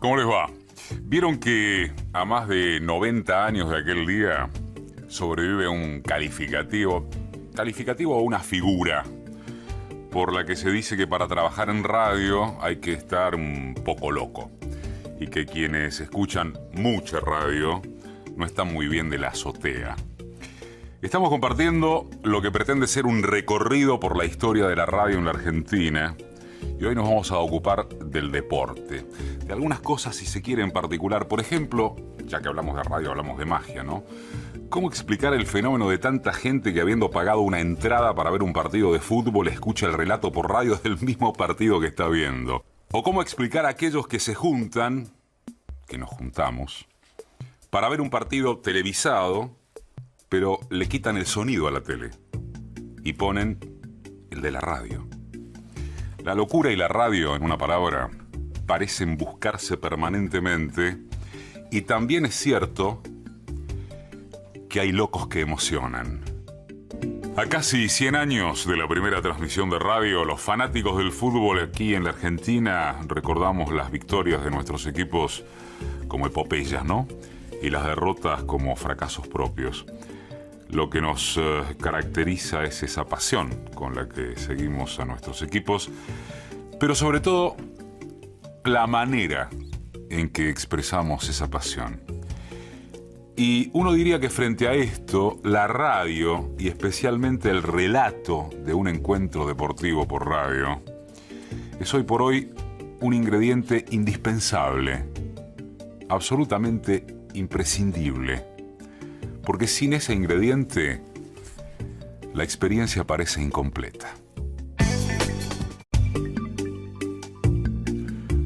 ¿Cómo les va? ¿Vieron que a más de 90 años de aquel día sobrevive un calificativo o una figura por la que se dice que para trabajar en radio hay que estar un poco loco y que quienes escuchan mucha radio no están muy bien de la azotea? Estamos compartiendo lo que pretende ser un recorrido por la historia de la radio en la Argentina. Y hoy nos vamos a ocupar del deporte, de algunas cosas si se quiere en particular. Por ejemplo, ya que hablamos de radio, hablamos de magia, ¿no? ¿Cómo explicar el fenómeno de tanta gente que habiendo pagado una entrada para ver un partido de fútbol escucha el relato por radio del mismo partido que está viendo? ¿O cómo explicar a aquellos que se juntan, que nos juntamos, para ver un partido televisado, pero le quitan el sonido a la tele y ponen el de la radio? La locura y la radio, en una palabra, parecen buscarse permanentemente, y también es cierto que hay locos que emocionan. A casi 100 años de la primera transmisión de radio, los fanáticos del fútbol aquí en la Argentina recordamos las victorias de nuestros equipos como epopeyas, ¿no? Y las derrotas como fracasos propios. Lo que nos caracteriza es esa pasión con la que seguimos a nuestros equipos, pero sobre todo la manera en que expresamos esa pasión. Y uno diría que frente a esto, la radio, y especialmente el relato de un encuentro deportivo por radio, es hoy por hoy un ingrediente indispensable, absolutamente imprescindible. Porque sin ese ingrediente, la experiencia parece incompleta.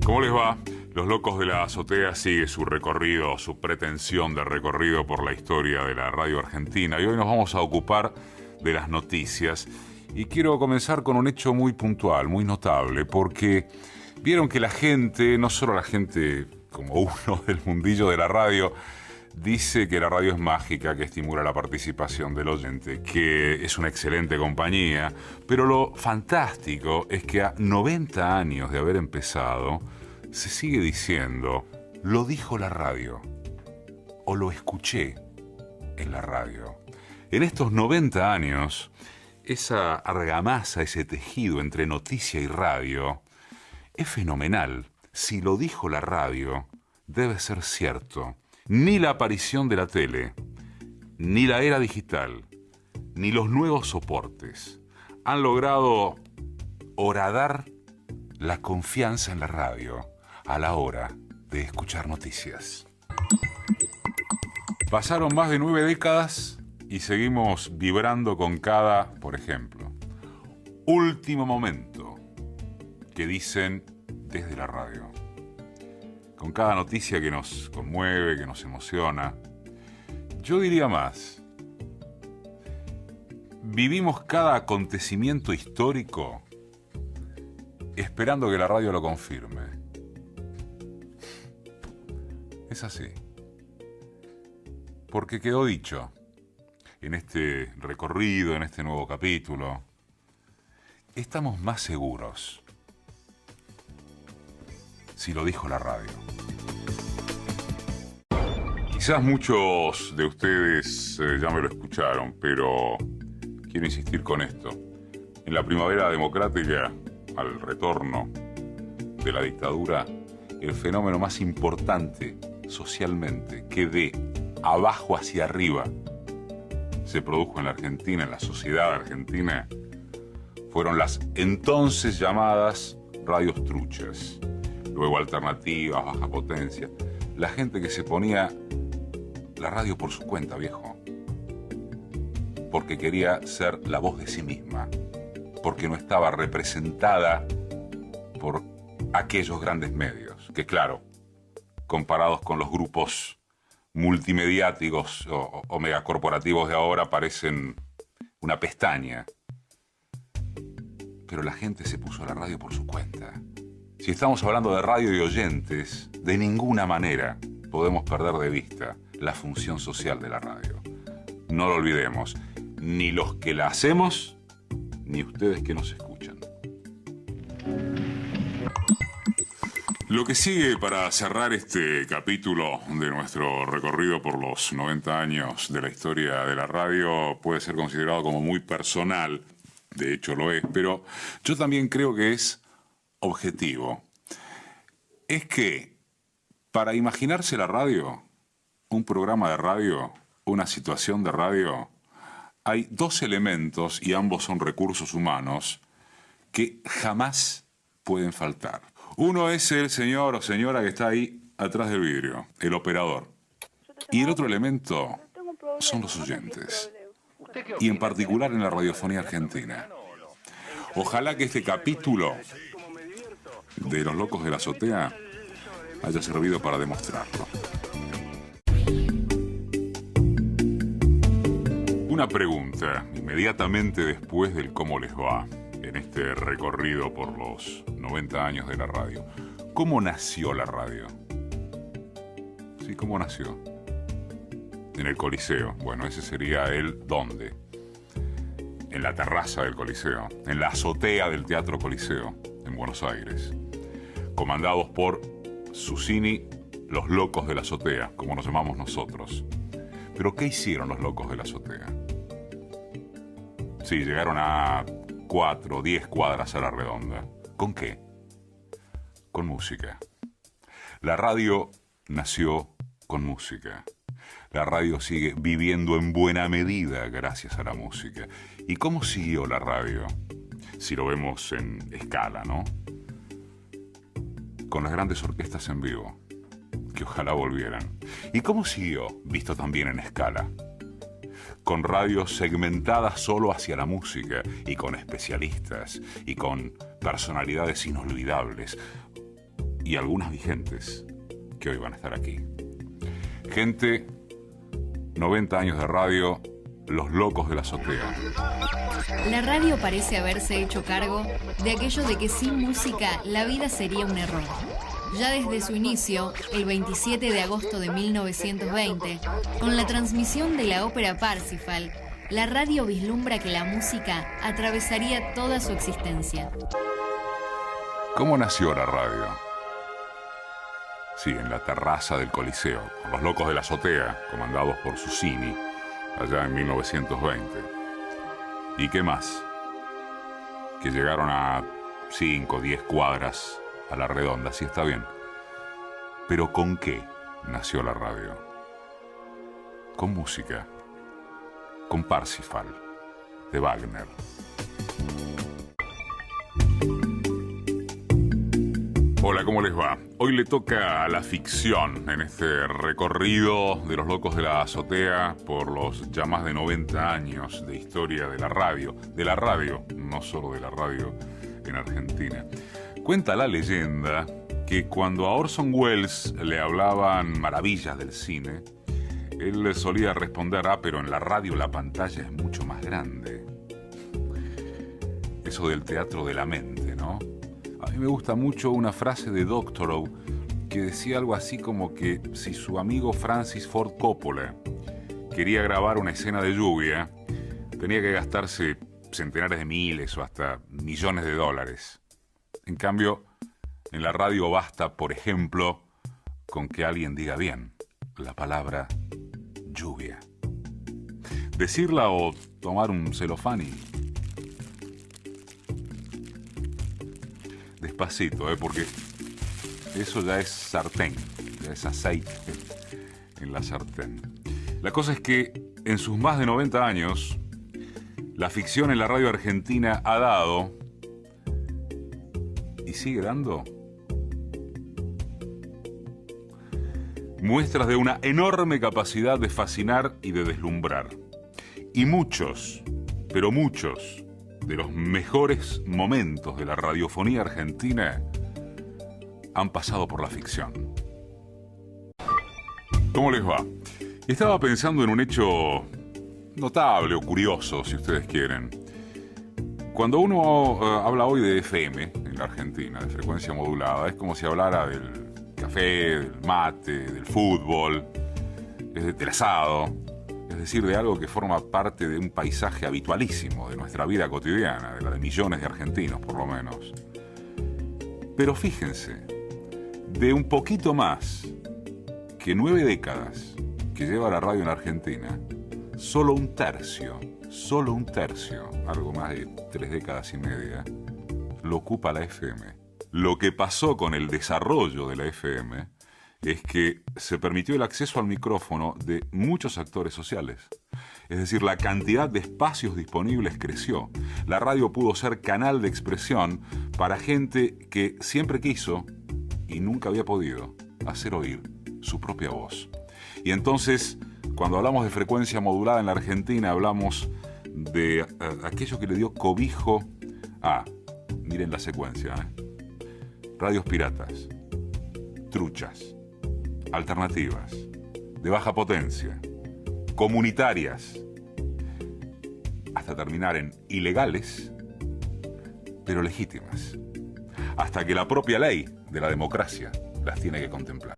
¿Cómo les va? Los Locos de la Azotea sigue su recorrido, su pretensión de recorrido por la historia de la radio argentina. Y hoy nos vamos a ocupar de las noticias. Y quiero comenzar con un hecho muy puntual, muy notable, porque vieron que la gente, no solo la gente como uno del mundillo de la radio, dice que la radio es mágica, que estimula la participación del oyente, que es una excelente compañía, pero lo fantástico es que a 90 años de haber empezado, se sigue diciendo, lo dijo la radio, o lo escuché en la radio. En estos 90 años, esa argamasa, ese tejido entre noticia y radio, es fenomenal. Si lo dijo la radio, debe ser cierto. Ni la aparición de la tele, ni la era digital, ni los nuevos soportes han logrado horadar la confianza en la radio a la hora de escuchar noticias. Pasaron más de 9 décadas y seguimos vibrando con cada, por ejemplo, último momento que dicen desde la radio. Con cada noticia que nos conmueve, que nos emociona. Yo diría más. Vivimos cada acontecimiento histórico esperando que la radio lo confirme. Es así. Porque quedó dicho en este recorrido, en este nuevo capítulo, estamos más seguros si lo dijo la radio. Quizás muchos de ustedes ya me lo escucharon, pero quiero insistir con esto. En la primavera democrática, al retorno de la dictadura, el fenómeno más importante socialmente, que de abajo hacia arriba se produjo en la Argentina, en la sociedad argentina, fueron las entonces llamadas radios truchas. Luego alternativas, baja potencia. La gente que se ponía la radio por su cuenta, viejo. Porque quería ser la voz de sí misma. Porque no estaba representada por aquellos grandes medios. Que claro, comparados con los grupos multimediáticos o megacorporativos de ahora, parecen una pestaña. Pero la gente se puso a la radio por su cuenta. Si estamos hablando de radio y oyentes, de ninguna manera podemos perder de vista la función social de la radio. No lo olvidemos, ni los que la hacemos, ni ustedes que nos escuchan. Lo que sigue para cerrar este capítulo de nuestro recorrido por los 90 años de la historia de la radio puede ser considerado como muy personal, de hecho lo es, pero yo también creo que es objetivo. Es que para imaginarse la radio, un programa de radio, una situación de radio, hay dos elementos, y ambos son recursos humanos, que jamás pueden faltar. Uno es el señor o señora que está ahí atrás del vidrio, el operador. Y el otro elemento son los oyentes. Y en particular en la radiofonía argentina. Ojalá que este capítulo de Los Locos de la Azotea haya servido para demostrarlo. Una pregunta, inmediatamente después del cómo les va en este recorrido por los 90 años de la radio. ¿Cómo nació la radio? Sí, ¿cómo nació? En el Coliseo. Bueno, ese sería el ¿dónde? En la terraza del Coliseo, en la azotea del Teatro Coliseo, en Buenos Aires. Comandados por Susini, los Locos de la Azotea, como nos llamamos nosotros. ¿Pero qué hicieron los Locos de la Azotea? Sí, llegaron a 4 o 10 cuadras a la redonda. ¿Con qué? Con música. La radio nació con música. La radio sigue viviendo en buena medida gracias a la música. ¿Y cómo siguió la radio? Si lo vemos en escala, ¿no? Con las grandes orquestas en vivo, que ojalá volvieran. ¿Y cómo siguió, visto también en escala? Con radios segmentadas solo hacia la música, y con especialistas, y con personalidades inolvidables, y algunas vigentes, que hoy van a estar aquí. Gente, 90 años de radio, Los Locos de la Azotea. La radio parece haberse hecho cargo de aquello de que sin música la vida sería un error. Ya desde su inicio, el 27 de agosto de 1920, con la transmisión de la ópera Parsifal, la radio vislumbra que la música atravesaría toda su existencia. ¿Cómo nació la radio? Sí, en la terraza del Coliseo, con Los Locos de la Azotea, comandados por Susini, allá en 1920. ¿Y qué más? Que llegaron a 5 o 10 cuadras a la redonda, sí, está bien. Pero ¿con qué nació la radio? Con música. Con Parsifal, de Wagner. Hola, ¿cómo les va? Hoy le toca a la ficción en este recorrido de Los Locos de la Azotea por los ya más de 90 años de historia de la radio, no solo de la radio en Argentina. Cuenta la leyenda que cuando a Orson Welles le hablaban maravillas del cine, él le solía responder, pero en la radio la pantalla es mucho más grande. Eso del teatro de la mente, ¿no? A mí me gusta mucho una frase de Doctorow que decía algo así como que si su amigo Francis Ford Coppola quería grabar una escena de lluvia, tenía que gastarse centenares de miles o hasta millones de dólares. En cambio, en la radio basta, por ejemplo, con que alguien diga bien la palabra lluvia. Decirla o tomar un celofán y... Despacito, porque eso ya es sartén, ya es aceite en la sartén. La cosa es que en sus más de 90 años, la ficción en la radio argentina ha dado, y sigue dando, muestras de una enorme capacidad de fascinar y de deslumbrar. Y muchos, pero muchos, de los mejores momentos de la radiofonía argentina han pasado por la ficción. ¿Cómo les va? Estaba pensando en un hecho notable o curioso, si ustedes quieren. Cuando uno habla hoy de FM en la Argentina, de frecuencia modulada, es como si hablara del café, del mate, del fútbol, del asado. Es decir, de algo que forma parte de un paisaje habitualísimo de nuestra vida cotidiana, de la de millones de argentinos por lo menos. Pero fíjense, de un poquito más que 9 décadas que lleva la radio en Argentina, solo un tercio, algo más de 3 décadas y media, lo ocupa la FM. Lo que pasó con el desarrollo de la FM es que se permitió el acceso al micrófono de muchos actores sociales. Es decir, la cantidad de espacios disponibles creció. La radio pudo ser canal de expresión para gente que siempre quiso y nunca había podido hacer oír su propia voz. Y entonces, cuando hablamos de frecuencia modulada en la Argentina, hablamos de aquello que le dio cobijo a, miren la secuencia, radios piratas, truchas, alternativas, de baja potencia, comunitarias, hasta terminar en ilegales, pero legítimas, hasta que la propia ley de la democracia las tiene que contemplar.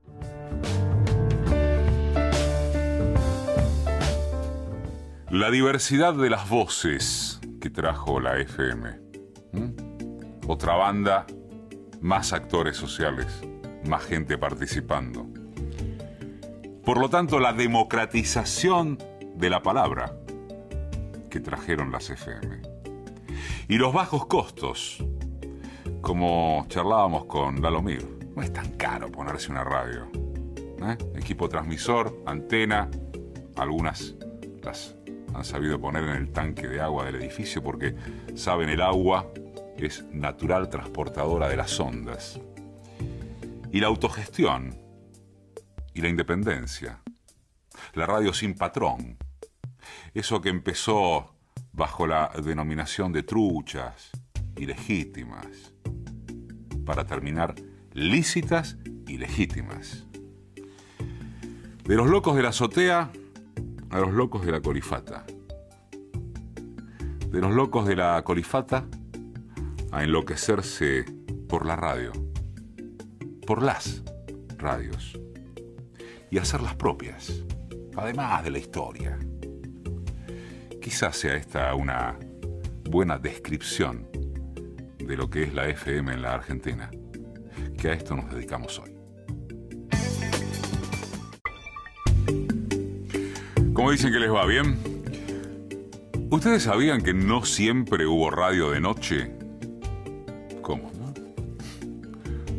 La diversidad de las voces que trajo la FM. Otra banda, más actores sociales, más gente participando. Por lo tanto, la democratización de la palabra que trajeron las FM. Y los bajos costos, como charlábamos con Lalo Mir. No es tan caro ponerse una radio. Equipo transmisor, antena, algunas las han sabido poner en el tanque de agua del edificio porque saben el agua es natural transportadora de las ondas. Y la autogestión y la independencia. La radio sin patrón. Eso que empezó bajo la denominación de truchas y legítimas, para terminar lícitas y legítimas. De los locos de la azotea a los locos de la colifata. De los locos de la colifata a enloquecerse por la radio, por las radios, y hacerlas propias, además de la historia. Quizás sea esta una buena descripción de lo que es la FM en la Argentina, que a esto nos dedicamos hoy. ¿Cómo dicen que les va? ¿Bien? ¿Ustedes sabían que no siempre hubo radio de noche? ¿Cómo, no?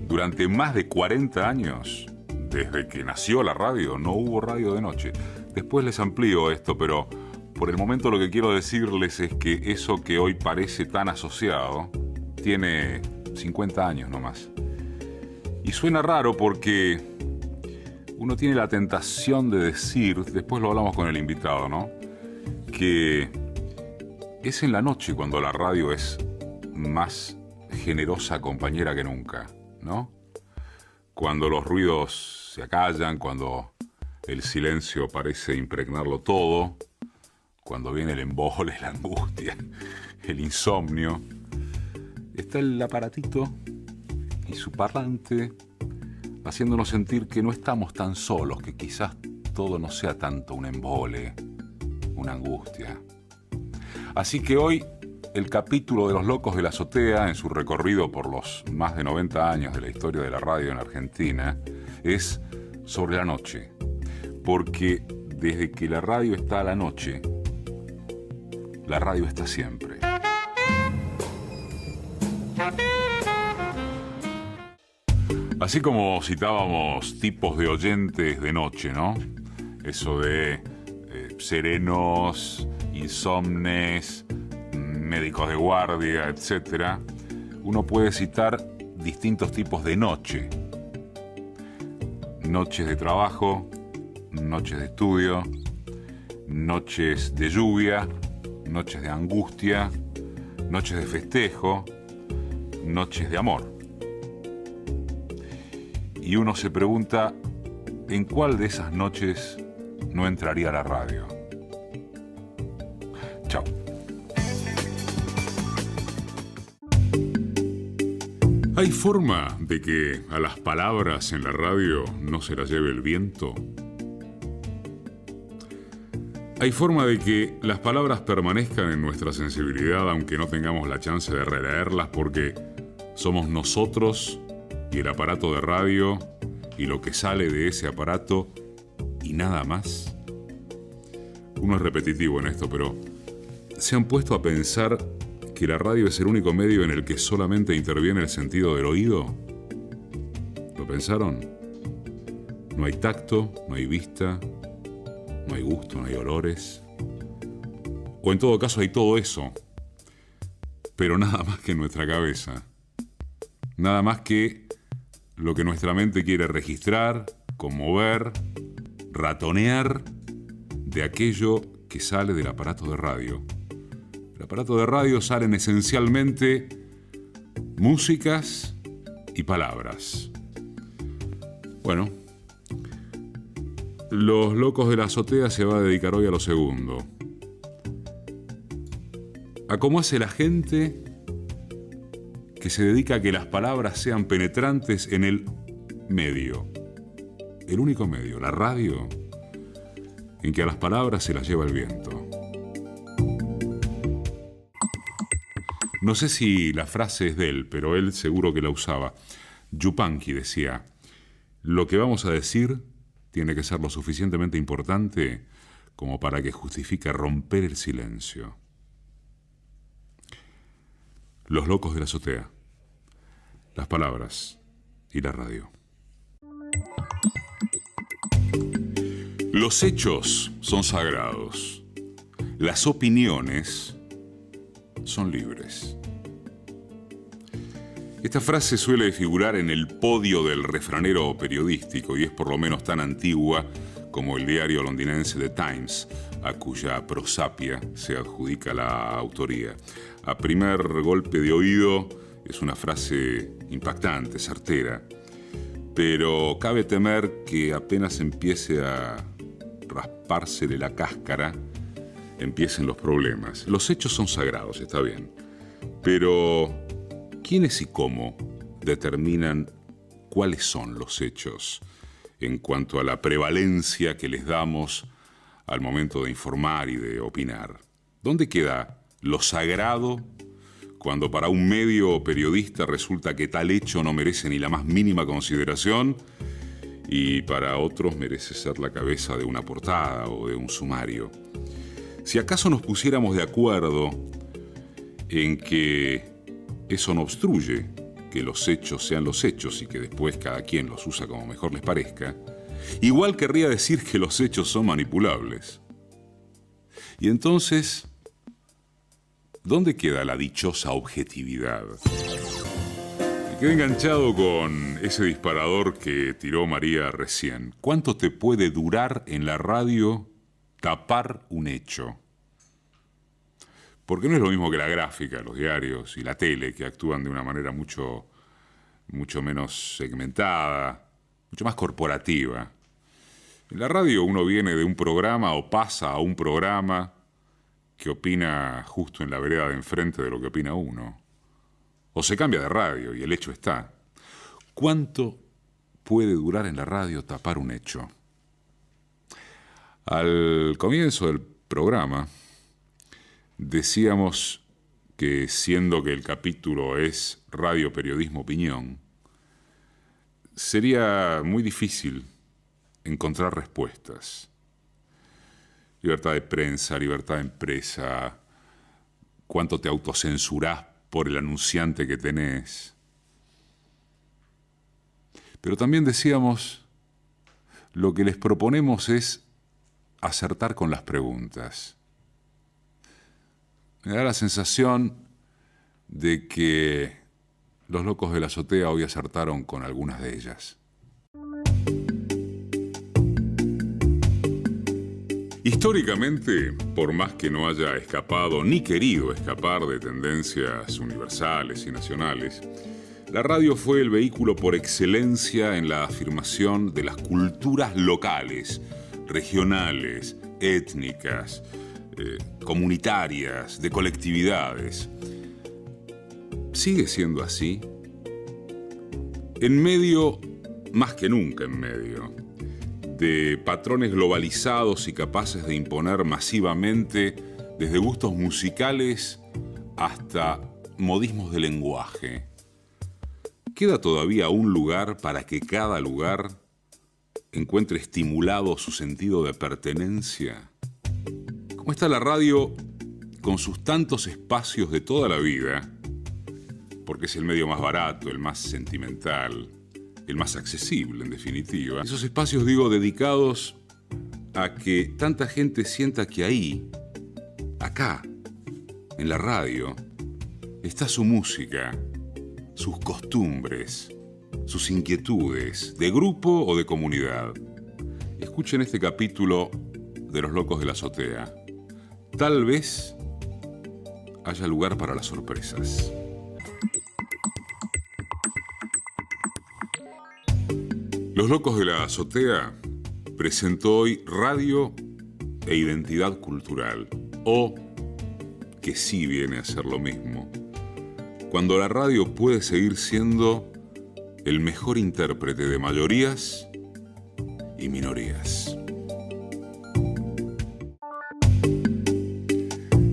Durante más de 40 años, desde que nació la radio, no hubo radio de noche. Después les amplío esto, pero por el momento lo que quiero decirles es que eso que hoy parece tan asociado tiene 50 años nomás. Y suena raro porque uno tiene la tentación de decir, después lo hablamos con el invitado, ¿no? Que es en la noche cuando la radio es más generosa compañera que nunca, ¿no? Cuando los ruidos se acallan, cuando el silencio parece impregnarlo todo, cuando viene el embole, la angustia, el insomnio, está el aparatito y su parlante haciéndonos sentir que no estamos tan solos, que quizás todo no sea tanto un embole, una angustia. Así que hoy el capítulo de Los Locos de la Azotea, en su recorrido por los más de 90 años de la historia de la radio en Argentina, es sobre la noche. Porque desde que la radio está a la noche, la radio está siempre. Así como citábamos tipos de oyentes de noche, ¿no? Eso de serenos, insomnes, médicos de guardia, etc. Uno puede citar distintos tipos de noche. Noches de trabajo, noches de estudio, noches de lluvia, noches de angustia, noches de festejo, noches de amor. Y uno se pregunta, ¿en cuál de esas noches no entraría la radio? Chao. ¿Hay forma de que a las palabras en la radio no se las lleve el viento? ¿Hay forma de que las palabras permanezcan en nuestra sensibilidad aunque no tengamos la chance de releerlas porque somos nosotros y el aparato de radio y lo que sale de ese aparato y nada más. Uno es repetitivo en esto, pero ¿se han puesto a pensar que la radio es el único medio en el que solamente interviene el sentido del oído? ¿Lo pensaron? No hay tacto, no hay vista, no hay gusto, no hay olores. O en todo caso hay todo eso, pero nada más que en nuestra cabeza. Nada más que lo que nuestra mente quiere registrar, conmover, ratonear de aquello que sale del aparato de radio. Del aparato de radio salen esencialmente músicas y palabras. Bueno, Los Locos de la Azotea se va a dedicar hoy a lo segundo. A cómo hace la gente que se dedica a que las palabras sean penetrantes en el medio. El único medio, la radio, en que a las palabras se las lleva el viento. No sé si la frase es de él, pero él seguro que la usaba. Yupanqui decía: lo que vamos a decir tiene que ser lo suficientemente importante como para que justifique romper el silencio. Los Locos de la Azotea, las palabras y la radio. Los hechos son sagrados. Las opiniones son libres. Esta frase suele figurar en el podio del refranero periodístico y es por lo menos tan antigua como el diario londinense The Times, a cuya prosapia se adjudica la autoría. A primer golpe de oído es una frase impactante, certera, pero cabe temer que apenas empiece a raspársele la cáscara, empiecen los problemas. Los hechos son sagrados, está bien, pero ¿quiénes y cómo determinan cuáles son los hechos en cuanto a la prevalencia que les damos al momento de informar y de opinar? ¿Dónde queda lo sagrado cuando para un medio periodista resulta que tal hecho no merece ni la más mínima consideración y para otros merece ser la cabeza de una portada o de un sumario? Si acaso nos pusiéramos de acuerdo en que eso no obstruye que los hechos sean los hechos y que después cada quien los usa como mejor les parezca, igual querría decir que los hechos son manipulables. Y entonces, ¿dónde queda la dichosa objetividad? Me quedé enganchado con ese disparador que tiró María recién. ¿Cuánto te puede durar en la radio tapar un hecho? Porque no es lo mismo que la gráfica, los diarios y la tele, que actúan de una manera mucho menos segmentada, mucho más corporativa. En la radio uno viene de un programa o pasa a un programa que opina justo en la vereda de enfrente de lo que opina uno. O se cambia de radio y el hecho está. ¿Cuánto puede durar en la radio tapar un hecho? Al comienzo del programa decíamos que, siendo que el capítulo es Radio Periodismo Opinión, sería muy difícil encontrar respuestas. Libertad de prensa, libertad de empresa, cuánto te autocensurás por el anunciante que tenés. Pero también decíamos, lo que les proponemos es acertar con las preguntas. Me da la sensación de que los Locos de la Azotea hoy acertaron con algunas de ellas. Históricamente, por más que no haya escapado ni querido escapar de tendencias universales y nacionales, la radio fue el vehículo por excelencia en la afirmación de las culturas locales, regionales, étnicas, comunitarias, de colectividades. ¿Sigue siendo así? En medio, más que nunca en medio, de patrones globalizados y capaces de imponer masivamente desde gustos musicales hasta modismos de lenguaje. queda todavía un lugar para que cada lugar encuentre estimulado su sentido de pertenencia? ¿Cómo está la radio con sus tantos espacios de toda la vida? Porque es el medio más barato, el más sentimental, el más accesible, en definitiva. Esos espacios, digo, dedicados a que tanta gente sienta que ahí, acá, en la radio, está su música, sus costumbres, sus inquietudes, de grupo o de comunidad. Escuchen este capítulo de Los Locos de la Azotea. Tal vez haya lugar para las sorpresas. Los Locos de la Azotea presentó hoy Radio e Identidad Cultural, o que sí viene a ser lo mismo, cuando la radio puede seguir siendo el mejor intérprete de mayorías y minorías.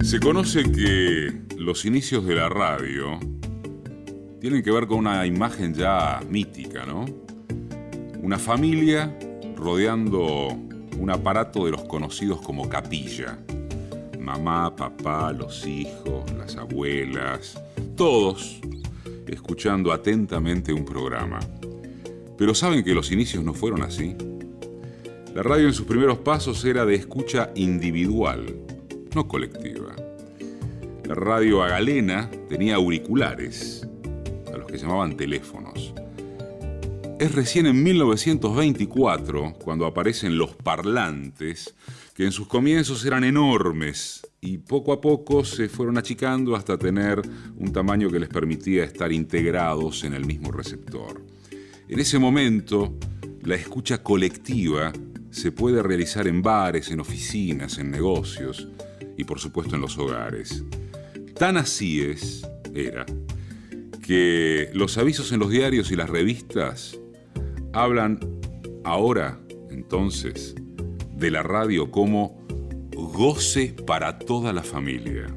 Se conoce que los inicios de la radio tienen que ver con una imagen ya mítica, ¿no? Una familia rodeando un aparato de los conocidos como capilla. Mamá, papá, los hijos, las abuelas, todos escuchando atentamente un programa. Pero ¿saben que los inicios no fueron así? La radio en sus primeros pasos era de escucha individual, no colectiva. La radio a galena tenía auriculares, a los que llamaban teléfonos. Es recién en 1924 cuando aparecen los parlantes, que en sus comienzos eran enormes y poco a poco se fueron achicando hasta tener un tamaño que les permitía estar integrados en el mismo receptor. En ese momento, la escucha colectiva se puede realizar en bares, en oficinas, en negocios y por supuesto en los hogares. Tan así era, que los avisos en los diarios y las revistas hablan ahora, entonces, de la radio como goce para toda la familia.